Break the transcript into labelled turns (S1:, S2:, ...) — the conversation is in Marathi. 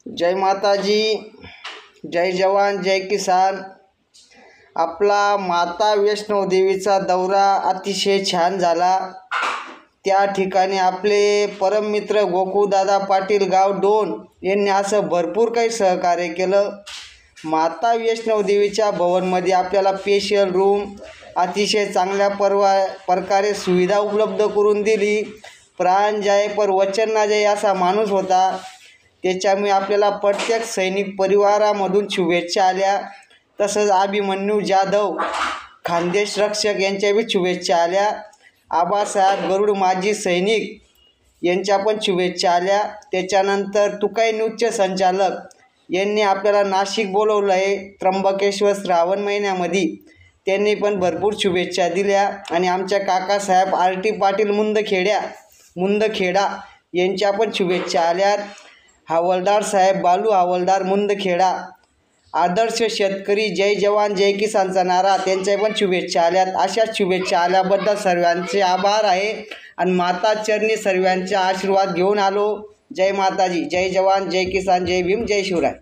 S1: जय माताजी, जय जवान, जय किसान। आपला माता वैष्णो देवीचा दौरा अतिशय छान झाला। त्या ठिकाणी आपले परममित्र गोकुळदादा पाटील गाव डोन यांनी असं भरपूर काही सहकार्य केलं। माता वैष्णो देवीच्या भवनमध्ये आपल्याला स्पेशल रूम, अतिशय चांगल्या प्रकारे सुविधा उपलब्ध करून दिली। प्राण जाए पर वचन ना जाए असा माणूस होता। त्याच्यामुळे आपल्याला प्रत्येक सैनिक परिवारामधून शुभेच्छा आल्या। तसंच अभिमन्यू जाधव खानदेश रक्षक यांच्या बी शुभेच्छा आल्या। आबासाहेब गरुड माजी सैनिक यांच्या पण शुभेच्छा आल्या। त्याच्यानंतर तुकाई न्यूजचे संचालक यांनी आपल्याला नाशिक बोलवलं आहे त्र्यंबकेश्वर श्रावण महिन्यामध्ये, त्यांनी पण भरपूर शुभेच्छा दिल्या। आणि आमच्या काकासाहेब आर.टी. पाटील मुंदखेडा यांच्या पण शुभेच्छा आल्या। हवालदार साहेब बालू हवालदार मुंदखेडा, आदर्श शेतकरी जय जवान जय किसानचा नारा, त्यांच्या पण शुभेच्छा आल्यात। अशा शुभेच्छा आल्याबद्दल सर्वांचे आभार आहे आणि माता चरणी सर्वांचे आशीर्वाद घेऊन आलो। जय माताजी, जय जवान, जय किसान, जय भीम, जय शिवराय।